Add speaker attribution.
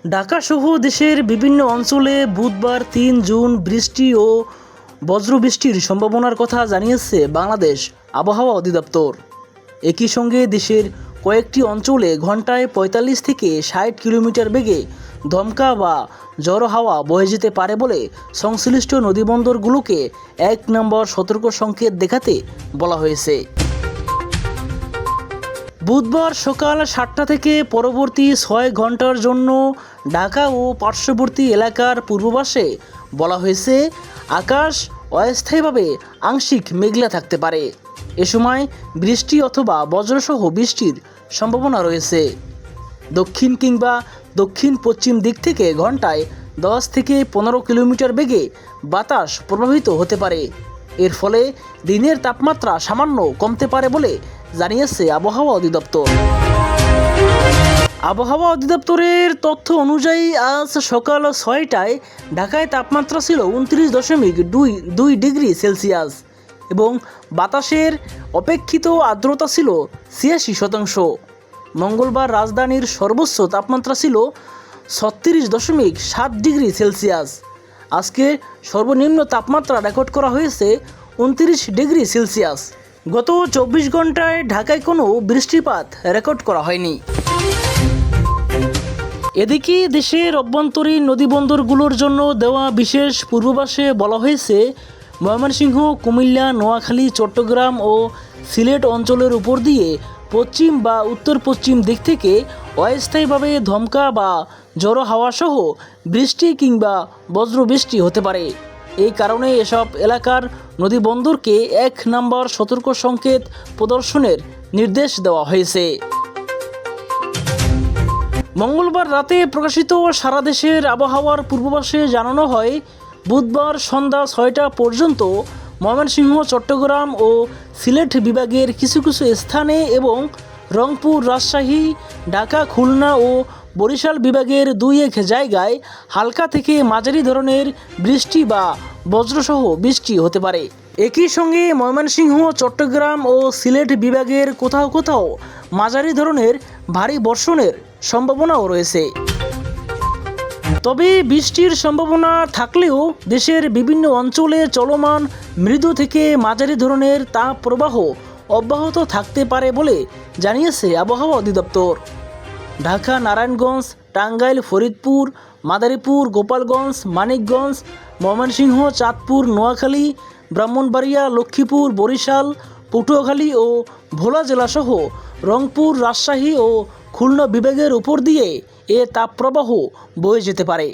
Speaker 1: ঢাকাসহ দেশের বিভিন্ন অঞ্চলে বুধবার ৩ জুন বৃষ্টি ও বজ্রবৃষ্টির সম্ভাবনার কথা জানিয়েছে বাংলাদেশ আবহাওয়া অধিদপ্তর। একই সঙ্গে দেশের কয়েকটি অঞ্চলে ঘন্টায় ৪৫ থেকে ৬০ কিলোমিটার বেগে দমকা বা ঝড়ো হাওয়া বয়ে যেতে পারে বলে সংশ্লিষ্ট নদীবন্দরগুলোকে ১ নম্বর সতর্ক সংকেত দেখাতে বলা হয়েছে। বুধবার সকাল ৭টা থেকে পরবর্তী ৬ ঘন্টার জন্য ঢাকা ও পার্শ্ববর্তী এলাকার পূর্বাভাসে বলা হয়েছে আকাশ অস্থায়ীভাবে আংশিক মেঘলা থাকতে পারে। এ সময় বৃষ্টি অথবা বজ্রসহ বৃষ্টির সম্ভাবনা রয়েছে। দক্ষিণ কিংবা দক্ষিণ পশ্চিম দিক থেকে ঘন্টায় ১০ থেকে ১৫ কিলোমিটার বেগে বাতাস প্রবাহিত হতে পারে। এর ফলে দিনের তাপমাত্রা সামান্য কমতে পারে বলে জানিয়েছে আবহাওয়া অধিদপ্তর। আবহাওয়া অধিদপ্তরের তথ্য অনুযায়ী আজ সকাল ৬টায় ঢাকায় তাপমাত্রা ছিল ২৯.২ ডিগ্রি সেলসিয়াস এবং বাতাসের অপেক্ষিত আর্দ্রতা ছিল ৮৬%। মঙ্গলবার রাজধানীর সর্বোচ্চ তাপমাত্রা ছিল ৩৬.৭ ডিগ্রি সেলসিয়াস। আজকে সর্বনিম্ন তাপমাত্রা রেকর্ড করা হয়েছে ২৯ ডিগ্রি সেলসিয়াস। গত ২৪ ঘন্টায় ঢাকায় কোনো বৃষ্টিপাত রেকর্ড করা হয়নি। এদিকে দেশের অভ্যন্তরীণ নদীবন্দরগুলোর জন্য দেওয়া বিশেষ পূর্বাভাসে বলা হয়েছে ময়মনসিংহ, কুমিল্লা, নোয়াখালী, চট্টগ্রাম ও সিলেট অঞ্চলের উপর দিয়ে পশ্চিম বা উত্তর পশ্চিম দিক থেকে অস্থায়ীভাবে ধমকা বা ঝড়ো হাওয়াসহ বৃষ্টি কিংবা বজ্রবৃষ্টি হতে পারে। এই কারণে এসব এলাকার নদীবন্দরকে ১ নম্বর সতর্ক সংকেত প্রদর্শনের নির্দেশ দেওয়া হয়েছে। মঙ্গলবার রাতে প্রকাশিত সারা দেশের আবহাওয়ার পূর্বাভাসে জানানো হয় বুধবার সন্ধ্যা ৬টা পর্যন্ত ময়মনসিংহ, চট্টগ্রাম ও সিলেট বিভাগের কিছু কিছু স্থানে এবং রংপুর, রাজশাহী, ঢাকা, খুলনা ও বরিশাল বিভাগের ২-১ জায়গায় হালকা থেকে মাঝারি ধরনের বৃষ্টি বা বজ্রসহ বৃষ্টি হতে পারে। একই সঙ্গে ময়মনসিংহ, চট্টগ্রাম ও সিলেট বিভাগের কোথাও কোথাও মাঝারি ধরনের ভারী বর্ষণের সম্ভাবনাও রয়েছে। তবে বৃষ্টির সম্ভাবনা থাকলেও দেশের বিভিন্ন অঞ্চলে চলমান মৃদু থেকে মাঝারি ধরনের তাপ প্রবাহ অব্যাহত থাকতে পারে বলে জানিয়েছে আবহাওয়া অধিদপ্তর। ঢাকা, নারায়ণগঞ্জ, টাঙ্গাইল, ফরিদপুর, মাদারীপুর, গোপালগঞ্জ, মানিকগঞ্জ, ময়মনসিংহ, চাঁদপুর, নোয়াখালী, ব্রাহ্মণবাড়িয়া, লক্ষ্মীপুর, বরিশাল, পটুয়াখালী ও ভোলা জেলাসহ রংপুর, রাজশাহী ও খুলনা বিভাগের উপর দিয়ে এ তাপপ্রবাহ বয়ে যেতে পারে।